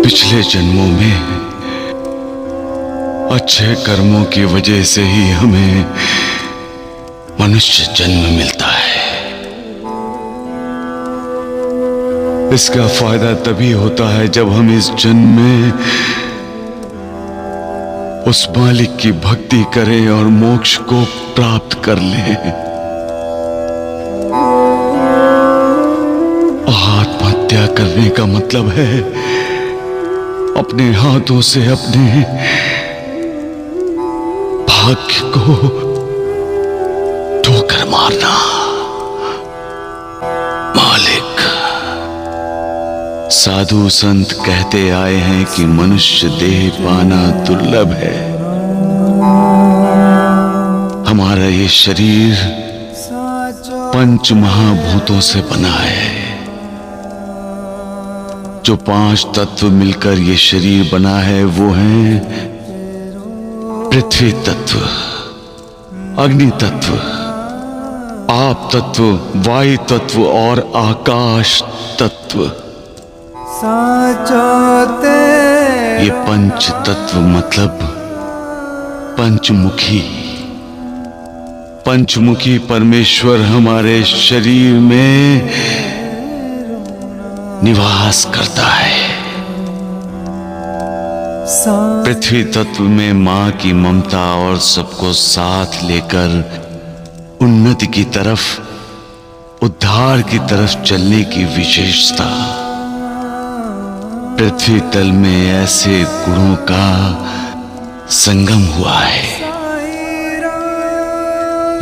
पिछले जन्मों में अच्छे कर्मों की वजह से ही हमें मनुष्य जन्म मिलता है। इसका फायदा तभी होता है जब हम इस जन्म में उस मालिक की भक्ति करें और मोक्ष को प्राप्त कर लें। आत्महत्या करने का मतलब है अपने हाथों से अपने भाग्य को ठोकर मारना। मालिक, साधु संत कहते आए हैं कि मनुष्य देह पाना दुर्लभ है। हमारा ये शरीर पंच महाभूतों से बना है। जो 5 तत्व मिलकर ये शरीर बना है वो हैं पृथ्वी तत्व, अग्नि तत्व, आप तत्व, वायु तत्व और आकाश तत्व। ये पंच तत्व मतलब पंचमुखी। पंचमुखी परमेश्वर हमारे शरीर में निवास करता है। पृथ्वी तत्व में मां की ममता और सबको साथ लेकर उन्नति की तरफ, उद्धार की तरफ चलने की विशेषता। पृथ्वी तल में ऐसे गुणों का संगम हुआ है।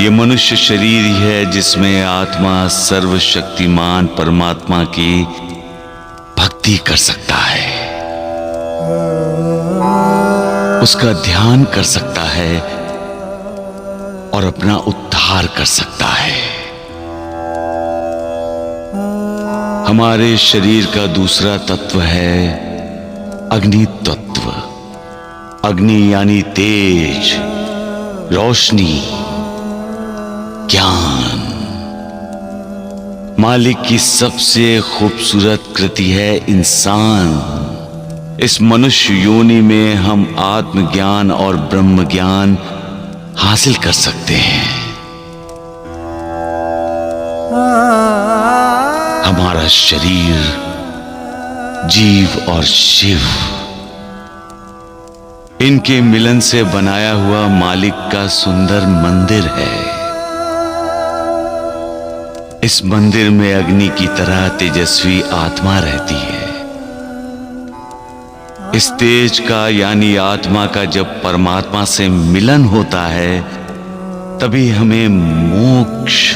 ये मनुष्य शरीर ही है जिसमें आत्मा सर्वशक्तिमान परमात्मा की भक्ति कर सकता है, उसका ध्यान कर सकता है और अपना उद्धार कर सकता है। हमारे शरीर का दूसरा तत्व है अग्नि तत्व। अग्नि यानी तेज, रोशनी, ज्ञान। मालिक की सबसे खूबसूरत कृति है इंसान। इस मनुष्य योनि में हम आत्मज्ञान और ब्रह्म ज्ञान हासिल कर सकते हैं। हमारा शरीर जीव और शिव, इनके मिलन से बनाया हुआ मालिक का सुंदर मंदिर है। इस मंदिर में अग्नि की तरह तेजस्वी आत्मा रहती है। इस तेज का यानी आत्मा का जब परमात्मा से मिलन होता है तभी हमें मोक्ष,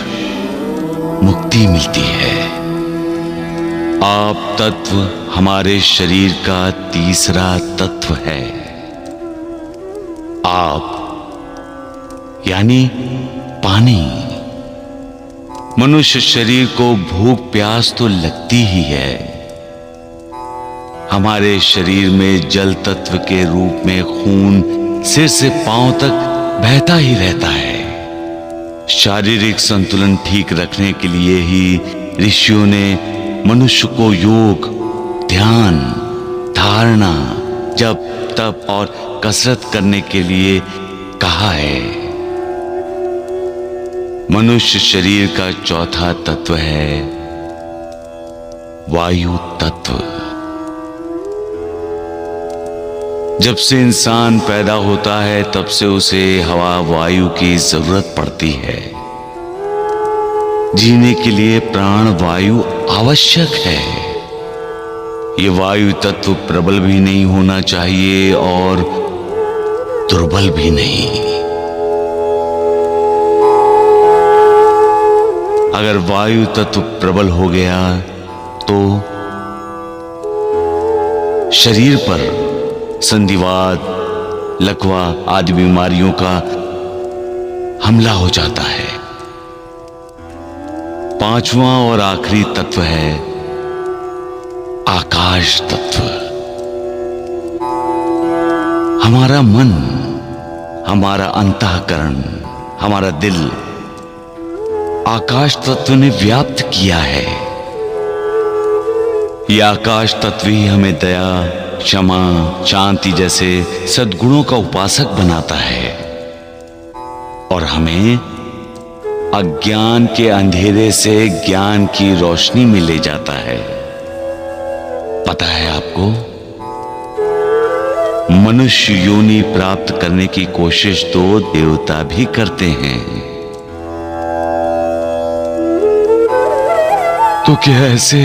मुक्ति मिलती है। आप तत्व हमारे शरीर का तीसरा तत्व है। आप यानी पानी। मनुष्य शरीर को भूख प्यास तो लगती ही है। हमारे शरीर में जल तत्व के रूप में खून सिर से पांव तक बहता ही रहता है। शारीरिक संतुलन ठीक रखने के लिए ही ऋषियों ने मनुष्य को योग, ध्यान, धारणा, जप, तप और कसरत करने के लिए कहा है। मनुष्य शरीर का चौथा तत्व है वायु तत्व। जब से इंसान पैदा होता है तब से उसे हवा, वायु की जरूरत पड़ती है। जीने के लिए प्राण वायु आवश्यक है। ये वायु तत्व प्रबल भी नहीं होना चाहिए और दुर्बल भी नहीं। अगर वायु तत्व प्रबल हो गया तो शरीर पर संधिवात, लकवा आदि बीमारियों का हमला हो जाता है। पांचवा और आखिरी तत्व है आकाश तत्व। हमारा मन, हमारा अंतःकरण, हमारा दिल आकाश तत्व ने व्याप्त किया है। यह आकाश तत्व ही हमें दया, क्षमा, शांति जैसे सद्गुणों का उपासक बनाता है और हमें अज्ञान के अंधेरे से ज्ञान की रोशनी में ले जाता है। पता है आपको, मनुष्य योनि प्राप्त करने की कोशिश तो देवता भी करते हैं। तो क्या ऐसे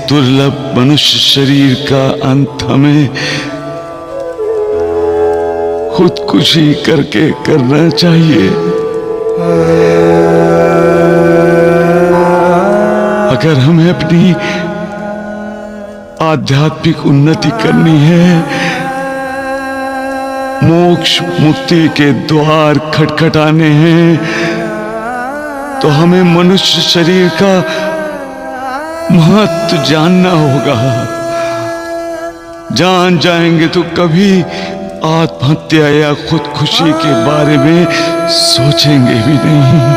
दुर्लभ मनुष्य शरीर का अंत हमें खुदकुशी करके करना चाहिए? अगर हमें अपनी आध्यात्मिक उन्नति करनी है, मोक्ष मुक्ति के द्वार खटखटाने हैं, तो हमें मनुष्य शरीर का महत्व जानना होगा। जान जाएंगे तो कभी आत्महत्या या खुदकुशी के बारे में सोचेंगे भी नहीं।